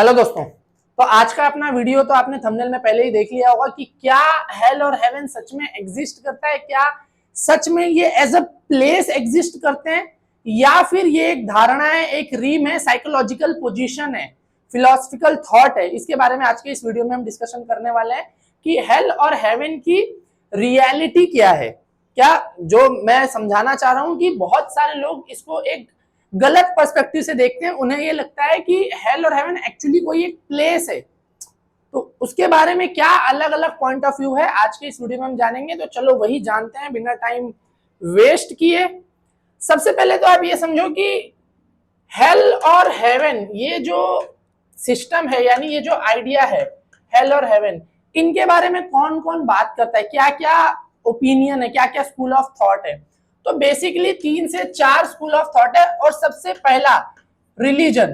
Hello दोस्तों। तो आज का अपना वीडियो तो आपने थंबनेल में पहले ही देख लिया होगा कि क्या हेल और हेवन सच में एग्जिस्ट करता है, क्या सच में ये एज अ प्लेस एग्जिस्ट करते हैं, या फिर ये एक धारणा है, एक रीम है, साइकोलॉजिकल पोजीशन है, फिलोसफिकल थॉट है। इसके बारे में आज के इस वीडियो में हम डिस्कशन करने वाले हैं कि हेल और हेवन की रियलिटी क्या है। क्या जो मैं समझाना चाह रहा हूं कि बहुत सारे लोग इसको एक गलत पर्सपेक्टिव से देखते हैं, उन्हें ये लगता है कि हेल और हेवन एक्चुअली कोई एक प्लेस है। तो उसके बारे में क्या अलग अलग पॉइंट ऑफ व्यू है आज के इस वीडियो में हम जानेंगे। तो चलो वही जानते हैं बिना टाइम वेस्ट किए। सबसे पहले तो आप ये समझो कि हेल और हेवन ये जो सिस्टम है, यानी ये जो आइडिया है हेल और हेवन, इनके बारे में कौन कौन बात करता है, क्या क्या ओपिनियन है, क्या क्या स्कूल ऑफ थॉट है। तो बेसिकली 3 से 4 स्कूल ऑफ थॉट है। और सबसे पहला रिलीजन,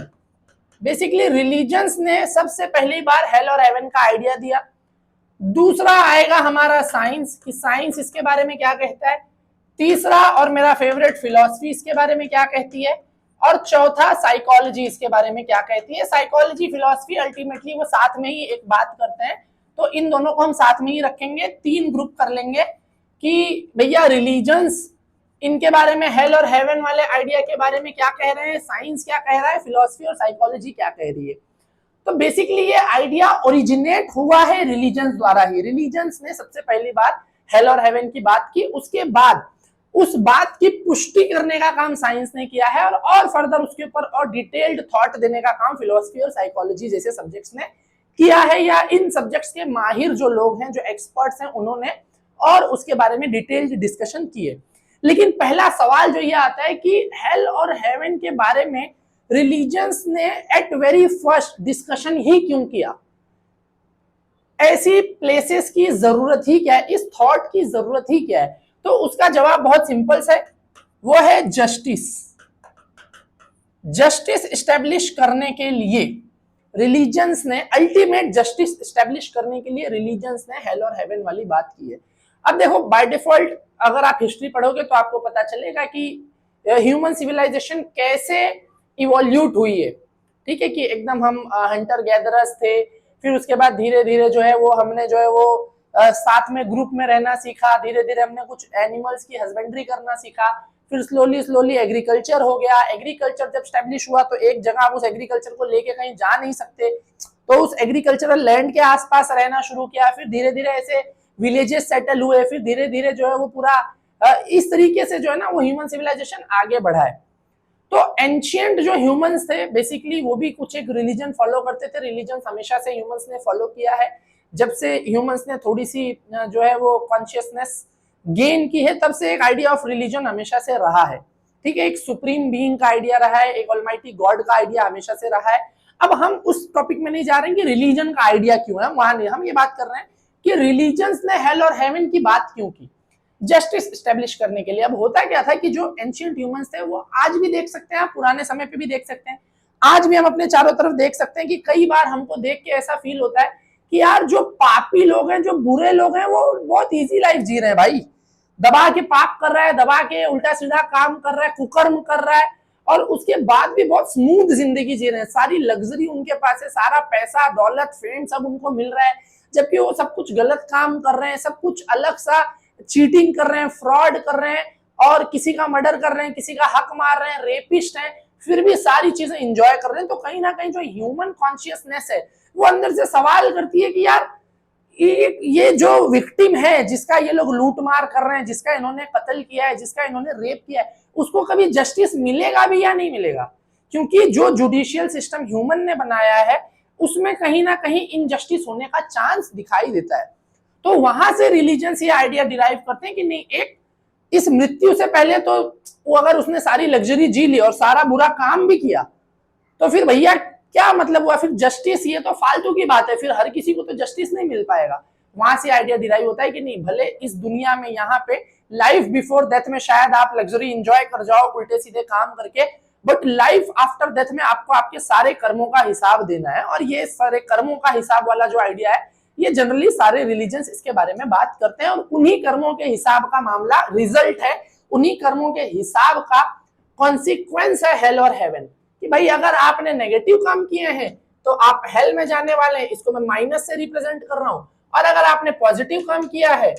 बेसिकली रिलीजन्स ने सबसे पहली बार हेल और हेवन का आइडिया दिया। दूसरा आएगा हमारा साइंस, कि साइंस इसके बारे में क्या कहता है। तीसरा और मेरा फेवरेट फिलॉसफी इसके बारे में क्या कहती है। और चौथा साइकोलॉजी इसके बारे में क्या कहती है। साइकोलॉजी फिलॉसफी अल्टीमेटली वो साथ में ही एक बात करते हैं, तो इन दोनों को हम साथ में ही रखेंगे, 3 ग्रुप कर लेंगे कि भैया रिलीजन्स इनके बारे में, हेल और हेवन वाले आइडिया के बारे में क्या कह रहे हैं, साइंस क्या कह रहा है, फिलॉसफी और साइकोलॉजी क्या कह रही है। तो बेसिकली ये आइडिया ओरिजिनेट हुआ है रिलीजन्स द्वारा ही। रिलीजन्स ने सबसे पहली बार हेल और हेवन की बात की, उसके बाद उस बात की पुष्टि करने का काम साइंस ने किया है, और फर्दर उसके ऊपर और डिटेल्ड थॉट देने का काम फिलॉसफी और साइकोलॉजी जैसे सब्जेक्ट्स ने किया है, या इन सब्जेक्ट्स के माहिर जो लोग हैं, जो एक्सपर्ट्स हैं, उन्होंने और उसके बारे में डिटेल्ड डिस्कशन किए। लेकिन पहला सवाल जो ये आता है कि हेल और हेवन के बारे में रिलीजन्स ने एट वेरी फर्स्ट डिस्कशन ही क्यों किया। ऐसी प्लेसेस की जरूरत ही क्या है, इस थॉट की जरूरत ही क्या है। तो उसका जवाब बहुत सिंपल है, वो है जस्टिस। जस्टिस एस्टेब्लिश करने के लिए रिलीजन्स ने, अल्टीमेट जस्टिस एस्टेब्लिश करने के लिए रिलीजन्स ने हेल और हेवन वाली बात की है। अब देखो बाय डिफॉल्ट अगर आप हिस्ट्री पढ़ोगे तो आपको पता चलेगा कि ह्यूमन सिविलाइजेशन कैसे इवोल्यूट हुई है। ठीक है, कि एकदम हम हंटर गैदरर्स थे, फिर उसके बाद धीरे धीरे जो है वो हमने जो है वो साथ में ग्रुप में रहना सीखा, धीरे धीरे हमने कुछ एनिमल्स की हस्बेंड्री करना सीखा, फिर स्लोली स्लोली एग्रीकल्चर हो गया। एग्रीकल्चर जब स्टैब्लिश हुआ तो एक जगह आप उस एग्रीकल्चर को लेके कहीं जा नहीं सकते, तो उस एग्रीकल्चरल लैंड के आसपास रहना शुरू किया। फिर धीरे धीरे ऐसे विलेजेस सेटल हुए, फिर धीरे धीरे जो है वो पूरा इस तरीके से जो है ना वो ह्यूमन सिविलाइजेशन आगे बढ़ा है। तो एंशियंट जो ह्यूमंस थे बेसिकली वो भी कुछ एक रिलीजन फॉलो करते थे। रिलीजन हमेशा से ह्यूमंस ने फॉलो किया है। जब से ह्यूमंस ने थोड़ी सी जो है वो कॉन्शियसनेस गेन की है, तब से एक आइडिया ऑफ रिलीजन हमेशा से रहा है। ठीक है, एक सुप्रीम बीइंग का आइडिया रहा है, एक ऑलमाइटी गॉड का आइडिया हमेशा से रहा है। अब हम उस टॉपिक में नहीं जा रहे हैं कि रिलीजन का आइडिया क्यों है, वहां नहीं, हम ये बात कर रहे हैं कि रिलीजन्स ने हेल और हेवन की बात क्यों की, जस्टिस एस्टेब्लिश करने के लिए। अब होता क्या था कि जो एंशिएंट ह्यूमंस थे वो आज भी देख सकते हैं, आप पुराने समय पे भी देख सकते हैं, आज भी हम अपने चारों तरफ देख सकते हैं कि कई बार हमको देख के ऐसा फील होता है कि यार जो पापी लोग हैं, जो बुरे लोग हैं, वो बहुत इजी लाइफ जी रहे हैं भाई। दबा के पाप कर रहा है, दबा के उल्टा सीधा काम कर रहा है, कुकर्म कर रहा है, और उसके बाद भी बहुत स्मूथ जिंदगी जी रहे हैं। सारी लग्जरी उनके पास है, सारा पैसा दौलत फेम सब उनको मिल रहा है, जबकि वो सब कुछ गलत काम कर रहे हैं, सब कुछ अलग सा चीटिंग कर रहे हैं, फ्रॉड कर रहे हैं, और किसी का मर्डर कर रहे हैं, किसी का हक मार रहे हैं, रेपिस्ट हैं, फिर भी सारी चीजें एंजॉय कर रहे हैं। तो कहीं ना कहीं जो ह्यूमन कॉन्शियसनेस है वो अंदर से सवाल करती है कि यार ये जो विक्टिम है, जिसका ये लोग लूटमार कर रहे हैं, जिसका इन्होंने कत्ल किया है, जिसका इन्होंने रेप किया है, उसको कभी जस्टिस मिलेगा भी या नहीं मिलेगा। क्योंकि जो जुडिशियल सिस्टम ह्यूमन ने बनाया है उसमें कहीं ना कहीं इनजस्टिस होने का चांस दिखाई देता है। तो वहां से रिलीजन ये आइडिया डिराइव करते हैं कि नहीं, एक इस मृत्यु से पहले तो वो अगर उसने सारी लग्जरी जी ली और सारा बुरा काम भी किया, तो फिर भैया क्या मतलब हुआ, फिर जस्टिस ये तो फालतू की बात है, फिर हर किसी को तो जस्टिस नहीं मिल पाएगा। वहां से आइडिया डिराइव होता है कि नहीं, भले इस दुनिया में यहाँ पे लाइफ बिफोर डेथ में शायद आप लग्जरी एंजॉय कर जाओ उल्टे सीधे काम करके, बट लाइफ आफ्टर डेथ में आपको आपके सारे कर्मों का हिसाब देना है। और ये सारे कर्मों का हिसाब वाला जो आइडिया है, ये जनरली सारे रिलीजन्स इसके बारे में बात करते हैं, और उन्हीं कर्मों के हिसाब का मामला रिजल्ट है, उन्हीं कर्मों के हिसाब का कॉन्सिक्वेंस है हेल और हेवन। कि भाई अगर आपने नेगेटिव काम किए हैं तो आप हेल में जाने वाले हैं, इसको मैं माइनस से रिप्रेजेंट कर रहा हूं। और अगर आपने पॉजिटिव कर्म किया है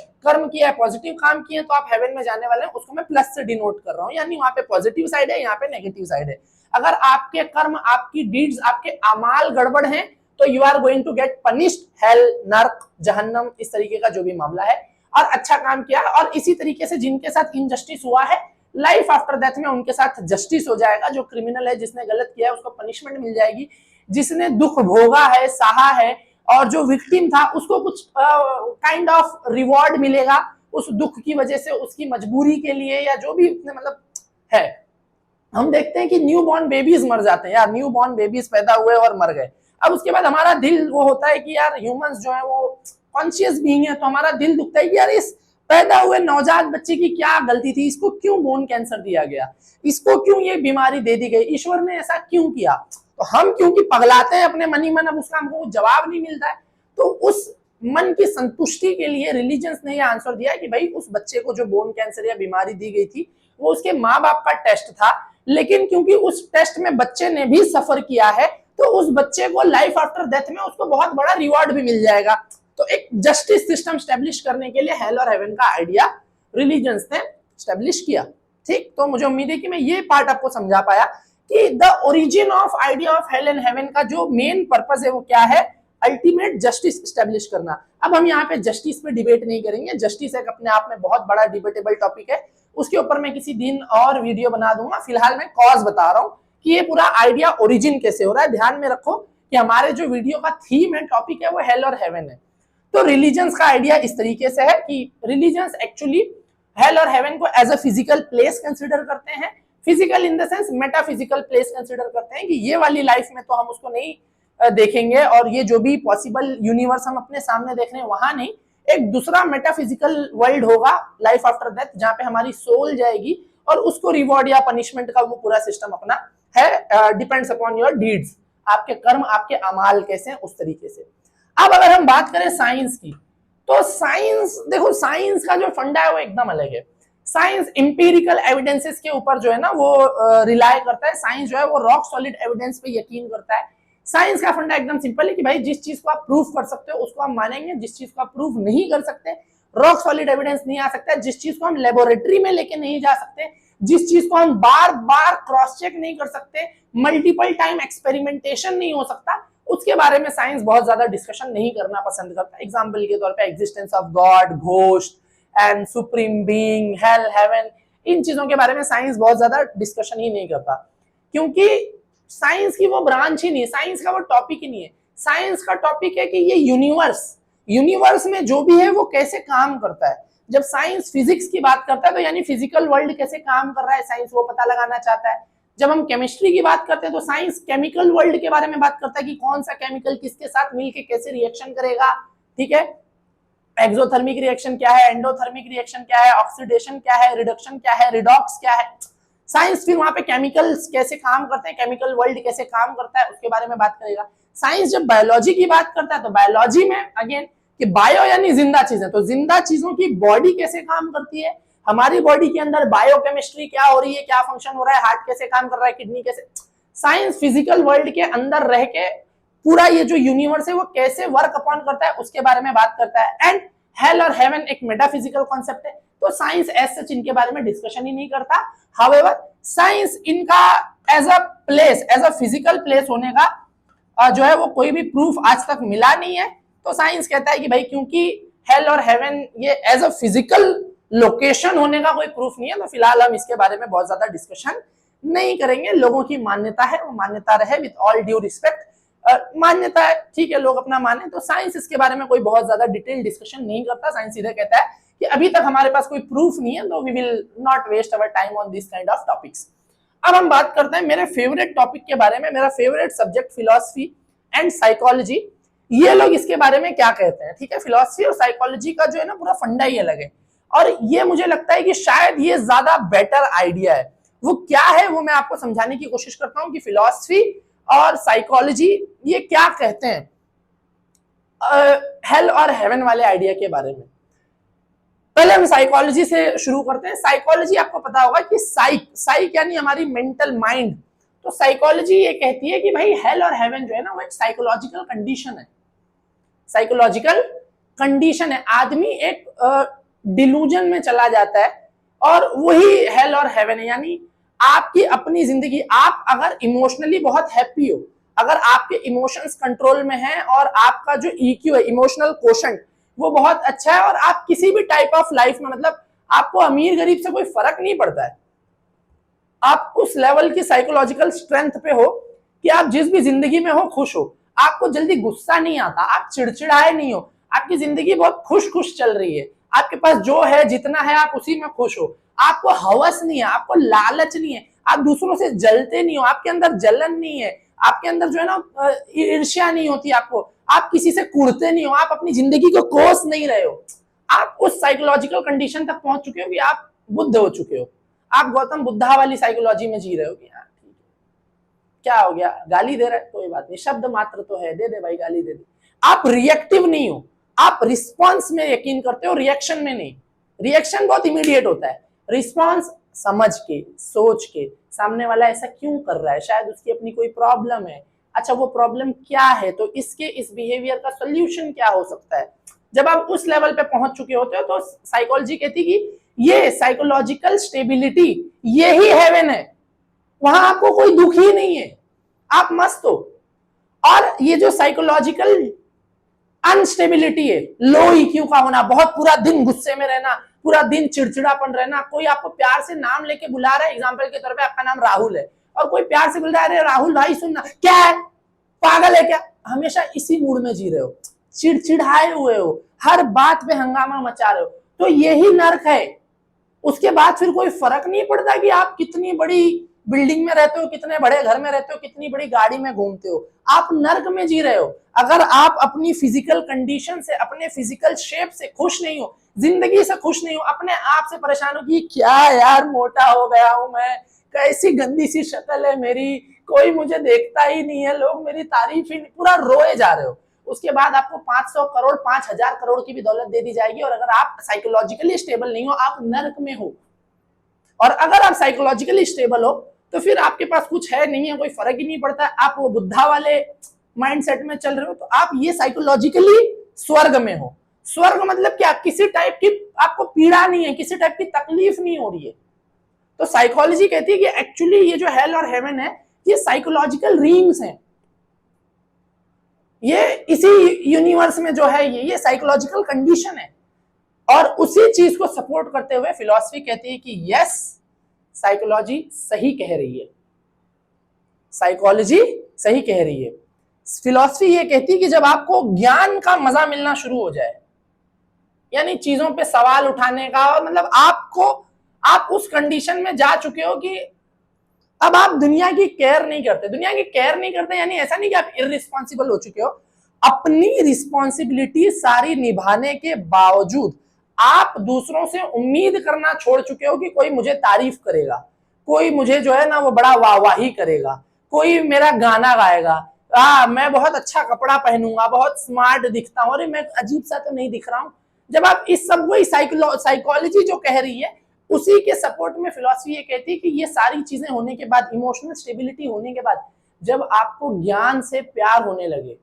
पॉजिटिव काम किए तो आप हेवन में जाने वाले हैं, उसको मैं प्लस से डिनोट कर रहा हूं, यानी वहां पे पॉजिटिव साइड है, यहाँ पे नेगेटिव साइड है। अगर आपके कर्म, आपकी डीड्स, आपके अमाल गड़बड़ हैं तो you are going to get punished, hell, नर्क, जहन्नम, इस तरीके का जो भी मामला है। और अच्छा काम किया और इसी तरीके से जिनके साथ इनजस्टिस हुआ है, लाइफ आफ्टर डेथ में उनके साथ जस्टिस हो जाएगा। जो क्रिमिनल है, जिसने गलत किया है, उसको पनिशमेंट मिल जाएगी। जिसने दुख भोगा है, सहा है, और जो विक्टिम था उसको कुछ काइंड ऑफ रिवॉर्ड मिलेगा उस दुख की वजह से, उसकी मजबूरी के लिए, या जो भी मतलब है। हम देखते हैं कि न्यू बॉर्न बेबीज मर जाते हैं यार, न्यू बॉर्न बेबीज पैदा हुए और मर गए। अब उसके बाद हमारा दिल वो होता है कि यार ह्यूमंस जो है वो कॉन्शियस बीइंग है, तो हमारा दिल दुखता है कि यार इस पैदा हुए नवजात बच्चे की क्या गलती थी, इसको क्यों बोन कैंसर दिया गया, इसको क्यों ये बीमारी दे दी गई, ईश्वर ने ऐसा क्यों किया। तो हम क्योंकि पगलाते हैं अपने मन ही मन, अब उसका हमको जवाब नहीं मिलता है, तो उस मन की संतुष्टि के लिए रिलीजन्स ने यह आंसर दिया कि भाई उस बच्चे को जो बोन कैंसर या बीमारी दी गई थी वो उसके माँ बाप का टेस्ट था, लेकिन क्योंकि उस टेस्ट में बच्चे ने भी सफर किया है तो उस बच्चे को लाइफ आफ्टर डेथ में उसको बहुत बड़ा रिवॉर्ड भी मिल जाएगा। तो एक जस्टिस सिस्टम स्टैब्लिश करने के लिए हेल और हेवन का आइडिया रिलीजन्स ने स्टैब्लिश किया। ठीक, तो मुझे उम्मीद है कि मैं ये पार्ट आपको समझा पाया कि the origin of idea of hell and heaven का जो मेन पर्पस है वो क्या है, अल्टीमेट जस्टिस स्टैब्लिश करना। अब हम यहाँ पे जस्टिस पे डिबेट नहीं करेंगे, जस्टिस एक अपने आप में बहुत बड़ा डिबेटेबल टॉपिक है, उसके ऊपर मैं किसी दिन और वीडियो बना दूंगा। फिलहाल मैं कॉज बता रहा हूँ कि ये पूरा आइडिया ओरिजिन कैसे हो रहा है। ध्यान में रखो कि हमारे जो वीडियो का थीम है, टॉपिक है, वो हेल और हेवन है। तो रिलीजन्स का आइडिया इस तरीके से है कि रिलीजन्स एक्चुअली हेल और हेवन को as a physical place consider करते हैं, physical in the sense metaphysical place consider करते हैं कि ये वाली लाइफ में तो हम उसको नहीं देखेंगे, और ये जो भी पॉसिबल यूनिवर्स हम अपने सामने देख रहे हैं वहां नहीं, एक दूसरा मेटाफिजिकल वर्ल्ड होगा लाइफ आफ्टर डेथ, जहां पे हमारी सोल जाएगी और उसको रिवॉर्ड या पनिशमेंट का वो पूरा सिस्टम अपना है, डिपेंड्स अपॉन योर डीड्स, आपके कर्म, आपके अमाल कैसे हैं, उस तरीके से। अब अगर हम बात करें साइंस की, तो साइंस देखो, साइंस का जो फंडा है वो एकदम अलग है। साइंस इंपीरिकल एविडेंसेस के ऊपर जो है ना वो रिलाय करता है। साइंस जो है वो रॉक सॉलिड एविडेंस पे यकीन करता है। साइंस का फंडा एकदम सिंपल है कि भाई जिस चीज को आप प्रूफ कर सकते हो उसको हम मानेंगे, जिस चीज को आप प्रूफ नहीं कर सकते, रॉक सॉलिड एविडेंस नहीं आ सकता, जिस चीज को हम लेबोरेटरी में लेके नहीं जा सकते, जिस चीज को हम बार बार क्रॉस चेक नहीं कर सकते, मल्टीपल टाइम एक्सपेरिमेंटेशन नहीं हो सकता, उसके बारे में साइंस बहुत ज्यादा डिस्कशन नहीं करना पसंद करता। एग्जाम्पल के तौर पे existence of god, ghost and supreme being, hell, heaven, इन चीजों के बारे में साइंस बहुत ज्यादा डिस्कशन ही नहीं करता, क्योंकि साइंस की वो ब्रांच ही नहीं है, साइंस का वो टॉपिक ही नहीं है। साइंस का टॉपिक है कि ये यूनिवर्स में जो भी है वो कैसे काम करता है। जब साइंस फिजिक्स की बात करता है तो यानी फिजिकल वर्ल्ड कैसे काम कर रहा है, साइंस वो पता लगाना चाहता है। जब हम केमिस्ट्री की बात करते हैं तो साइंस केमिकल वर्ल्ड के बारे में बात करता है कि कौन सा केमिकल किसके साथ मिलके कैसे रिएक्शन करेगा, ठीक है, एक्सोथर्मिक रिएक्शन क्या है, एंडोथर्मिक रिएक्शन क्या है, ऑक्सीडेशन क्या है, रिडक्शन क्या है, रिडॉक्स क्या है। साइंस फिर वहां पे केमिकल्स कैसे काम करते हैं, केमिकल वर्ल्ड कैसे काम करता है, उसके बारे में बात करेगा। साइंस जब बायोलॉजी की बात करता है तो बायोलॉजी में अगेन कि बायो यानी जिंदा चीजें, तो जिंदा चीजों की बॉडी कैसे काम करती है, हमारी बॉडी के अंदर बायोकेमिस्ट्री क्या हो रही है, क्या फंक्शन हो रहा है, हार्ट कैसे काम कर रहा है, किडनी कैसे। साइंस फिजिकल वर्ल्ड के अंदर रह के पूरा ये जो यूनिवर्स है वो कैसे वर्क अपॉन करता है उसके बारे में बात करता है। एंड हेल और हेवन एक मेटाफिजिकल कॉन्सेप्ट है, तो साइंस एज सच इनके बारे में डिस्कशन ही नहीं करता। हाउएवर साइंस इनका as a place, as a physical place होने का जो है वो कोई भी प्रूफ आज तक मिला नहीं है। तो साइंस कहता है कि भाई क्योंकि हेल और हेवन ये एज अ फिजिकल लोकेशन होने का कोई प्रूफ नहीं है, तो फिलहाल हम इसके बारे में बहुत ज्यादा डिस्कशन नहीं करेंगे। लोगों की मान्यता है, वो मान्यता रहे, विद ऑल ड्यू रिस्पेक्ट, मान्यता है, ठीक है, लोग अपना माने। तो साइंस इसके बारे में कोई बहुत ज्यादा डिटेल डिस्कशन नहीं करता। साइंस सीधे कहता है कि अभी तक हमारे पास कोई प्रूफ नहीं है, तो we will not waste our time on this kind of topics. अब हम बात करते हैं मेरे फेवरेट टॉपिक के बारे में। मेरा favourite subject philosophy and psychology, ये लोग इसके बारे में क्या कहते हैं, ठीक है। फिलॉसफी और साइकोलॉजी का जो है ना पूरा फंडा ही अलग है, और ये मुझे लगता है कि शायद ये ज्यादा बेटर आइडिया है। वो क्या है वो मैं आपको समझाने की कोशिश करता हूं कि फिलॉसफी और साइकोलॉजी ये क्या कहते हैं हेल और हेवन वाले आइडिया के बारे में। पहले हम साइकोलॉजी से शुरू करते हैं। साइकोलॉजी आपको पता होगा कि साइक यानी हमारी मेंटल माइंड, तो साइकोलॉजी ये कहती है कि भाई हेल और हेवन जो है ना वो एक साइकोलॉजिकल कंडीशन है, साइकोलॉजिकल कंडीशन है। आदमी एक डिलूजन में चला जाता है और वही हेल और हेवन है। यानी आपकी अपनी जिंदगी, आप अगर इमोशनली बहुत हैप्पी हो, अगर आपके इमोशंस कंट्रोल में हैं और आपका जो ईक्यू है, इमोशनल कोशेंट, वो बहुत अच्छा है और आप किसी भी टाइप ऑफ लाइफ में, मतलब आपको अमीर गरीब से कोई फर्क नहीं पड़ता है, आप उस लेवल की साइकोलॉजिकल स्ट्रेंथ पे हो कि आप जिस भी जिंदगी में हो खुश हो, आपको जल्दी गुस्सा नहीं आता, आप चिड़चिड़ाए नहीं हो, आपकी जिंदगी बहुत खुश खुश चल रही है, आपके पास जो है जितना है आप उसी में खुश हो, आपको हवस नहीं है, आपको लालच नहीं है, आप दूसरों से जलते नहीं हो, आपके अंदर जलन नहीं है, आपके अंदर जो है ना ईर्ष्या नहीं होती आपको, आप किसी से कुड़ते नहीं हो, आप अपनी जिंदगी को कोस नहीं रहे हो, आप उस साइकोलॉजिकल कंडीशन तक पहुंच चुके हो कि आप बुद्ध हो चुके हो, आप गौतम बुद्धा वाली साइकोलॉजी में जी रहे हो कि हाँ ठीक है, क्या हो गया, गाली दे रहा है कोई बात नहीं, शब्द मात्र तो है, दे दे भाई गाली दे दे। आप रिएक्टिव नहीं हो, आप रिस्पॉन्स में यकीन करते हो, रिएक्शन में नहीं। रिएक्शन बहुत इमीडिएट होता है, रिस्पॉन्स समझ के, सोच के, सामने वाला ऐसा क्यों कर रहा है, शायद उसकी अपनी कोई प्रॉब्लम है, अच्छा वो प्रॉब्लम क्या है, तो इसके इस बिहेवियर का सोल्यूशन क्या हो सकता है। जब आप उस लेवल पे पहुंच चुके होते हो तो साइकोलॉजी कहती है कि ये साइकोलॉजिकल स्टेबिलिटी यही हेवन है, वहां आपको कोई दुख ही नहीं है, आप मस्त हो। और ये जो साइकोलॉजिकल अनस्टेबिलिटी है, लो ईक्यू का होना, बहुत पूरा दिन गुस्से में रहना, पूरा दिन चिड़चिड़ापन रहना, कोई आपको प्यार से नाम लेके बुला रहा है, एग्जांपल के तौर पे आपका नाम राहुल है और कोई प्यार से बुला रहा है, अरे राहुल भाई सुनना, क्या है पागल है क्या, हमेशा इसी मूड में जी रहे हो, चिड़चिड़ाए हुए हो, हर बात पे हंगामा मचा रहे हो, तो यही नर्क है। उसके बाद फिर कोई फर्क नहीं पड़ता कि आप कितनी बड़ी बिल्डिंग में रहते हो, कितने बड़े घर में रहते हो, कितनी बड़ी गाड़ी में घूमते हो, आप नर्क में जी रहे हो। अगर आप अपनी फिजिकल कंडीशन से, अपने फिजिकल शेप से खुश नहीं हो, जिंदगी से खुश नहीं हो, अपने आप से परेशान हो कि क्या यार मोटा हो गया हूं मैं, कैसी गंदी सी शक्ल है मेरी, कोई मुझे देखता ही नहीं है, लोग मेरी तारीफ ही नहीं, पूरा रोए जा रहे हो। उसके बाद आपको 500 करोड़ 5000 करोड़ की भी दौलत दे दी जाएगी और अगर आप साइकोलॉजिकली स्टेबल नहीं हो, आप नर्क में हो। और अगर आप साइकोलॉजिकली स्टेबल हो तो फिर आपके पास कुछ है नहीं है, कोई फर्क ही नहीं पड़ता, आप वो बुद्धा वाले माइंडसेट में चल रहे हो, तो आप ये साइकोलॉजिकली स्वर्ग में हो। स्वर्ग मतलब क्या, किसी टाइप की आपको पीड़ा नहीं है, किसी टाइप की तकलीफ नहीं हो रही है। तो साइकोलॉजी कहती है कि एक्चुअली ये जो हेल और हेवन है ये साइकोलॉजिकल रीम्स हैं, ये इसी यूनिवर्स में जो है ये साइकोलॉजिकल कंडीशन है। और उसी चीज को सपोर्ट करते हुए फिलॉसफी कहती है कि यस साइकोलॉजी सही कह रही है, साइकोलॉजी सही कह रही है। फिलॉसफी ये कहती है कि जब आपको ज्ञान का मजा मिलना शुरू हो जाए, यानी चीजों पे सवाल उठाने का, और मतलब आप उस कंडीशन में जा चुके हो कि अब आप दुनिया की केयर नहीं करते, दुनिया की केयर नहीं करते यानी ऐसा नहीं कि आप इररिस्पॉन्सिबल हो चुके हो, अपनी रिस्पॉन्सिबिलिटी सारी निभाने के बावजूद आप दूसरों से उम्मीद करना छोड़ चुके हो कि कोई मुझे तारीफ करेगा, कोई मुझे जो है ना वो बड़ा वाहवाही करेगा, कोई मेरा गाना गाएगा, मैं बहुत अच्छा कपड़ा पहनूंगा, बहुत स्मार्ट दिखता हूं, अरे मैं अजीब सा तो नहीं दिख रहा हूं। जब आप इस सब वही साइकोलॉजी जो कह रही है उसी के सपोर्ट में फिलॉसफी ये कहती है कि ये सारी चीजें होने के बाद, इमोशनल स्टेबिलिटी होने के बाद, जब आपको ज्ञान से प्यार होने लगे,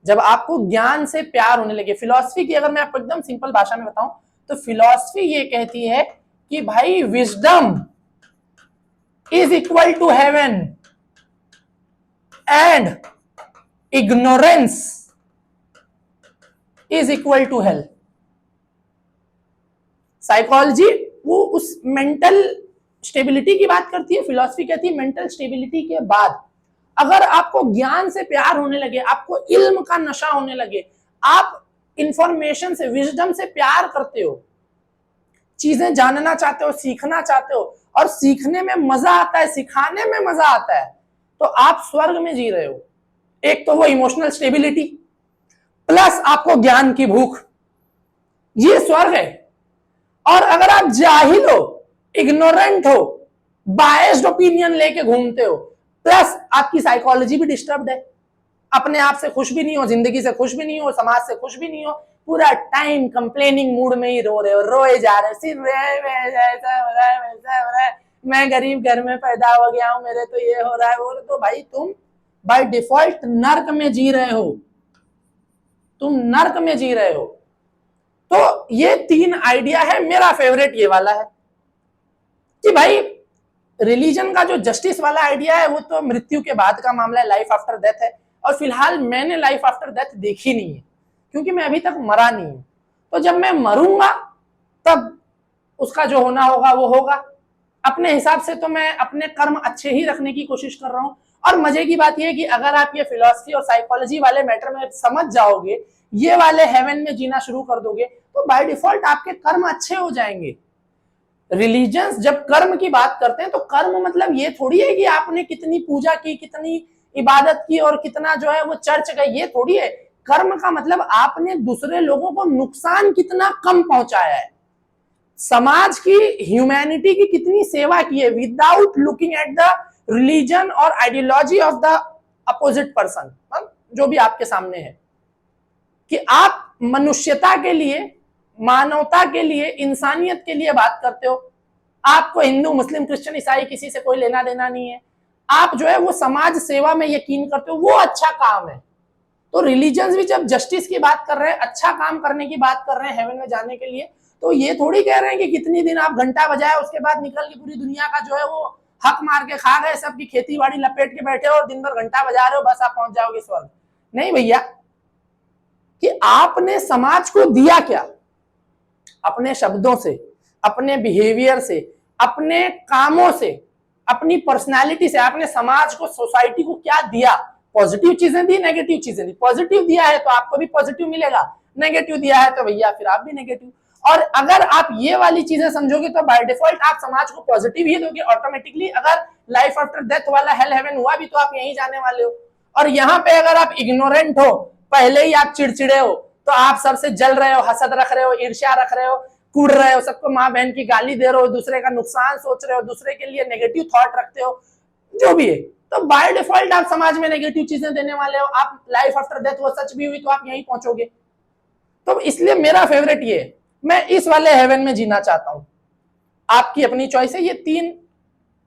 जब आपको ज्ञान से प्यार होने लगे, फिलॉसफी की अगर मैं आपको एकदम सिंपल भाषा में बताऊं तो फिलॉसफी ये कहती है कि भाई wisdom is equal to heaven and ignorance is equal to hell. Psychology वो उस मेंटल स्टेबिलिटी की बात करती है, फिलॉसफी कहती है मेंटल स्टेबिलिटी के बाद अगर आपको ज्ञान से प्यार होने लगे, आपको इल्म का नशा होने लगे, आप इंफॉर्मेशन से, विजडम से प्यार करते हो, चीजें जानना चाहते हो, सीखना चाहते हो, और सीखने में मजा आता है, सिखाने में मजा आता है, तो आप स्वर्ग में जी रहे हो। एक तो वो इमोशनल स्टेबिलिटी प्लस आपको ज्ञान की भूख, ये स्वर्ग है। और अगर आप जाहिल हो, इग्नोरेंट हो, बायस्ड ओपिनियन लेके घूमते हो, प्लस आपकी साइकोलॉजी भी डिस्टर्ब्ड है, अपने आप से खुश भी नहीं हो, जिंदगी से खुश भी नहीं हो, समाज से खुश भी नहीं हो, पूरा टाइम कंप्लेनिंग मूड में ही रो रहे हो, रोए जा रहे हो, सिर्फ ऐसा हो रहा है, वैसा हो रहा है, मैं गरीब घर में पैदा हो गया हूं, मेरे तो ये हो रहा है वो, तो भाई तुम बाय डिफॉल्ट नर्क में जी रहे हो, तुम नर्क में जी रहे हो। तो ये 3 आइडिया है, मेरा फेवरेट ये वाला है कि भाई रिलीजन का जो जस्टिस वाला आइडिया है वो तो मृत्यु के बाद का मामला है, लाइफ आफ्टर डेथ है, और फिलहाल मैंने लाइफ आफ्टर डेथ देखी नहीं है क्योंकि मैं अभी तक मरा नहीं हूं। तो जब मैं मरूंगा तब उसका जो होना होगा वो होगा। अपने हिसाब से तो मैं अपने कर्म अच्छे ही रखने की कोशिश कर रहा हूं। और मजे की बात यह है कि अगर आप ये फिलॉसफी और साइकोलॉजी वाले मैटर में समझ जाओगे, ये वाले हेवन में जीना शुरू कर दोगे, तो बाय डिफॉल्ट आपके कर्म अच्छे हो जाएंगे। रिलीजन्स जब कर्म की बात करते हैं तो कर्म मतलब ये थोड़ी है कि आपने कितनी पूजा की, कितनी इबादत की और कितना जो है वो चर्च गए, ये थोड़ी है। कर्म का मतलब आपने दूसरे लोगों को नुकसान कितना कम पहुंचाया है, समाज की, ह्यूमैनिटी की कितनी सेवा की है, without looking at the religion और ideology of the opposite person, जो भी आपके सामने है, कि आप मनुष्यता के लिए, मानवता के लिए, इंसानियत के लिए बात करते हो। आपको हिंदू, मुस्लिम, क्रिश्चियन, ईसाई किसी से कोई लेना देना नहीं है। आप जो है वो समाज सेवा में यकीन करते हो, वो अच्छा काम है। तो रिलीजन्स भी जब जस्टिस की बात कर रहे हैं, अच्छा काम करने की बात कर रहे हैं हेवन में जाने के लिए, तो ये थोड़ी कह रहे हैं कि कितनी दिन आप घंटा बजाए उसके बाद निकल के पूरी दुनिया का जो है वो हक मार के खा गए, सबकी खेती बाड़ी लपेट के बैठे हो और दिन भर घंटा बजा रहे हो, बस आप पहुंच जाओगे स्वर्ग। नहीं भैया, कि आपने समाज को दिया क्या, अपने शब्दों से, अपने बिहेवियर से, अपने कामों से, अपनी पर्सनालिटी से आपने समाज को, सोसाइटी को क्या दिया। पॉजिटिव चीजें दी, नेगेटिव चीजें दी। पॉजिटिव दिया है तो आपको भी पॉजिटिव मिलेगा, नेगेटिव दिया है तो भैया फिर आप भी नेगेटिव। और अगर आप ये वाली चीजें समझोगे तो बाय डिफॉल्ट आप समाज को पॉजिटिव ही दोगे ऑटोमेटिकली। अगर लाइफ आफ्टर डेथ वाला हेल हेवन हुआ भी तो आप यहीं जाने वाले हो। और यहाँ पे अगर आप इग्नोरेंट हो, पहले ही आप चिड़चिड़े हो, तो आप सबसे जल रहे हो, हसद रख रहे हो, ईर्ष्या रख रहे हो, कूड़ रहे हो, सबको माँ बहन की गाली दे रहे हो, दूसरे का नुकसान सोच रहे हो, दूसरे के लिए नेगेटिव थॉट रखते हो, जो भी है, तो बाय डिफॉल्ट आप समाज में नेगेटिव चीजें देने वाले हो। आप लाइफ आफ्टर डेथ वो सच भी हुई तो आप यहीं पहुंचोगे। तो इसलिए मेरा फेवरेट ये है, मैं इस वाले हेवन में जीना चाहता हूं। आपकी अपनी चॉइस है। ये 3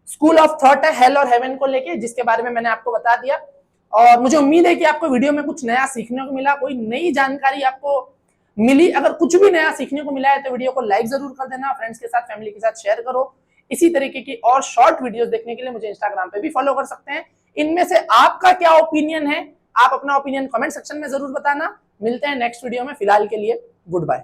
स्कूल ऑफ थॉट है हेल और हेवन को लेके, जिसके बारे में मैंने आपको बता दिया। और मुझे उम्मीद है कि आपको वीडियो में कुछ नया सीखने को मिला, कोई नई जानकारी आपको मिली। अगर कुछ भी नया सीखने को मिला है तो वीडियो को लाइक जरूर कर देना, फ्रेंड्स के साथ, फैमिली के साथ शेयर करो। इसी तरीके की और शॉर्ट वीडियोस देखने के लिए मुझे इंस्टाग्राम पे भी फॉलो कर सकते हैं। इनमें से आपका क्या ओपिनियन है, आप अपना ओपिनियन कमेंट सेक्शन में जरूर बताना। मिलते हैं नेक्स्ट वीडियो में, फिलहाल के लिए गुड बाय।